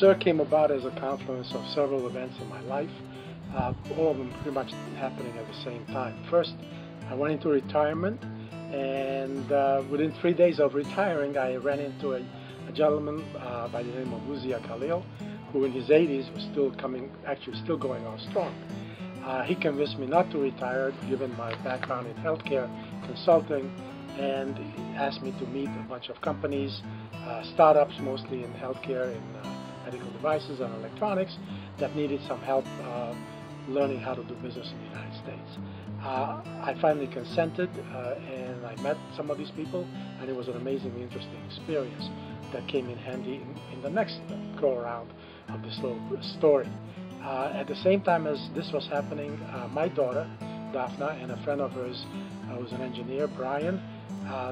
Surc came about as a confluence of several events in my life, all of them pretty much happening at the same time. First, I went into retirement, and within 3 days of retiring, I ran into a gentleman by the name of Uzia Khalil, who in his 80s was still going on strong. He convinced me not to retire, given my background in healthcare consulting, and asked me to meet a bunch of companies, startups mostly in healthcare, in medical devices and electronics, that needed some help learning how to do business in the United States. I finally consented, and I met some of these people, and it was an amazingly interesting experience that came in handy in the next go-around of this little story. At the same time as this was happening, my daughter, Daphna, and a friend of hers who's an engineer, Brian,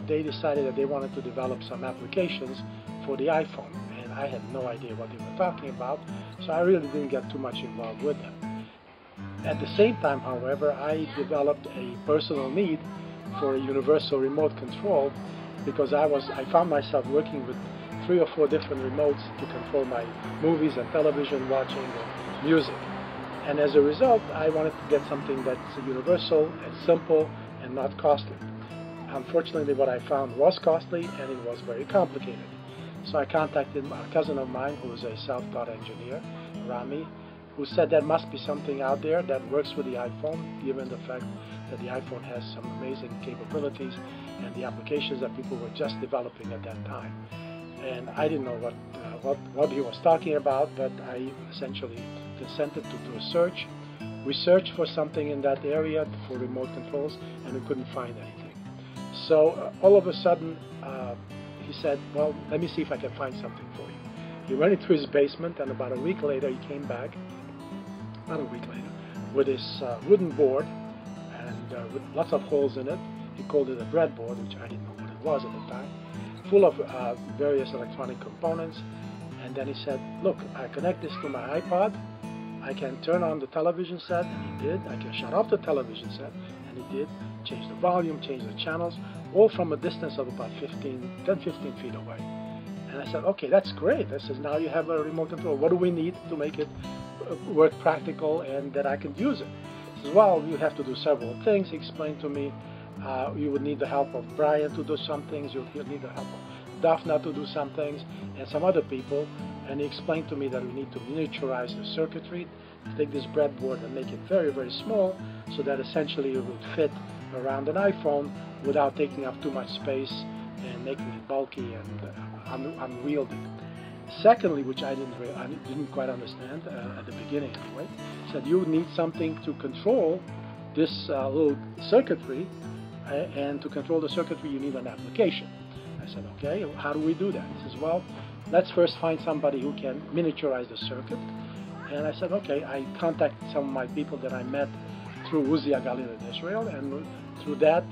they decided that they wanted to develop some applications for the iPhone, and I had no idea what they were talking about, so I really didn't get too much involved with them. At the same time, however, I developed a personal need for a universal remote control, because I found myself working with 3 or 4 different remotes to control my movies and television watching and music. And as a result, I wanted to get something that's universal and simple and not costly. Unfortunately, what I found was costly, and it was very complicated. So I contacted a cousin of mine who is a self-taught engineer, Rami, who said there must be something out there that works with the iPhone, given the fact that the iPhone has some amazing capabilities and the applications that people were just developing at that time. And I didn't know what he was talking about, but I essentially consented to do a search. We searched for something in that area for remote controls, and we couldn't find anything. So all of a sudden, he said, well, let me see if I can find something for you. He went into his basement, and about a week later, he came back, with this wooden board, and with lots of holes in it. He called it a breadboard, which I didn't know what it was at the time, full of various electronic components. And then he said, look, I connect this to my iPod, I can turn on the television set, and he did. I can shut off the television set, and he did. Change the volume, change the channels, all from a distance of about 10-15 feet away. And I said, okay, that's great. I said, now you have a remote control. What do we need to make it work practical and that I can use it? He says, well, you have to do several things. He explained to me you would need the help of Brian to do some things, you'll need the help of Daphna to do some things, and some other people. And he explained to me that we need to miniaturize the circuitry, take this breadboard and make it very, very small, so that essentially it would fit around an iPhone without taking up too much space and making it bulky and unwieldy. Secondly, which I didn't quite understand at the beginning anyway, said you would need something to control this little circuitry, and to control the circuitry you need an application. I said, okay, how do we do that? He says, well, let's first find somebody who can miniaturize the circuit. And I said, okay. I contacted some of my people that I met through Uzia Khalil in Israel, and through that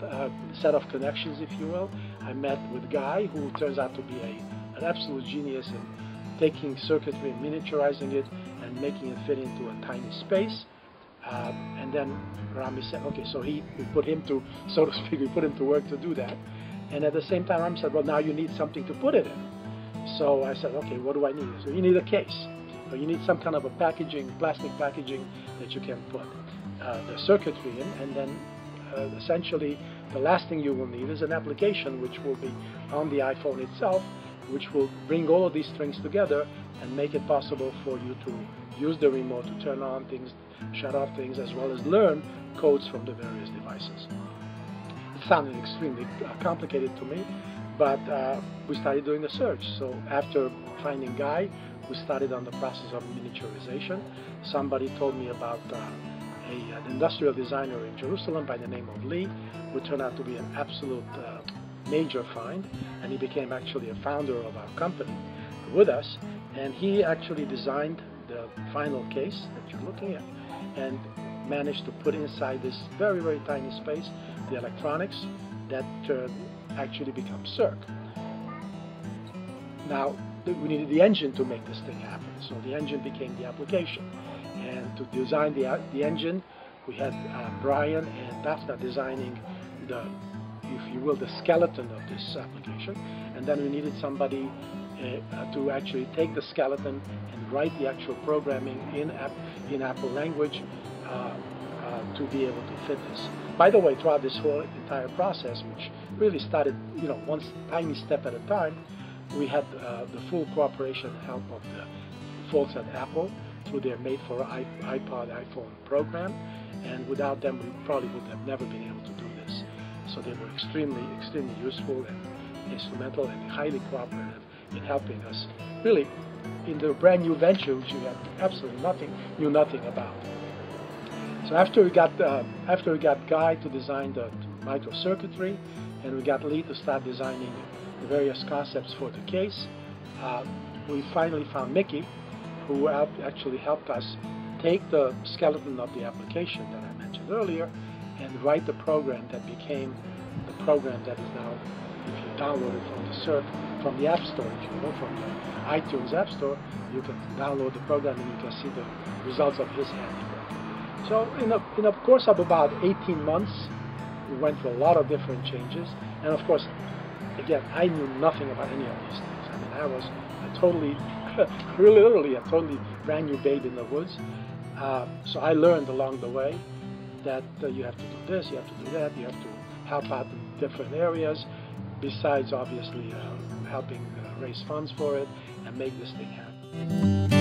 set of connections, if you will, I met with Guy, who turns out to be an absolute genius in taking circuitry and miniaturizing it and making it fit into a tiny space. And then Rami said, okay, so we put him to, so to speak, we put him to work to do that. And at the same time, Rami said, well, now you need something to put it in. So I said, okay, what do I need? So you need a case. So you need some kind of a packaging, plastic packaging that you can put the circuitry in, and then essentially the last thing you will need is an application which will be on the iPhone itself, which will bring all of these strings together and make it possible for you to use the remote to turn on things, shut off things, as well as learn codes from the various devices. It sounded extremely complicated to me, but we started doing the search. So after finding Guy, we started on the process of miniaturization. Somebody told me about an industrial designer in Jerusalem by the name of Lee, who turned out to be an absolute major find, and he became actually a founder of our company with us, and he actually designed the final case that you're looking at and managed to put inside this very, very tiny space the electronics that actually become Surc. Now, we needed the engine to make this thing happen, so the engine became the application. And to design the engine, we had Brian and Daphna designing the, if you will, the skeleton of this application. And then we needed somebody to actually take the skeleton and write the actual programming in Apple language to be able to fit this. By the way, throughout this whole entire process, which really started, one tiny step at a time, we had the full cooperation and help of the folks at Apple through their Made for iPod, iPhone program, and without them, we probably would have never been able to do this. So they were extremely, extremely useful and instrumental and highly cooperative in helping us, really, in the brand new venture, which we had absolutely knew nothing about. So after we got Guy to design the microcircuitry, and we got Lee to start designing the various concepts for the case, we finally found Mickey, who actually helped us take the skeleton of the application that I mentioned earlier and write the program that became the program that is now, if you download it from the Surc, from the App Store, from the iTunes App Store, you can download the program and you can see the results of his handiwork. So in a course of about 18 months, we went through a lot of different changes, and of course, again, I knew nothing about any of these things. I mean, I was a totally, really literally a totally brand new babe in the woods. So I learned along the way that you have to do this, you have to do that, you have to help out in different areas, besides obviously helping raise funds for it and make this thing happen.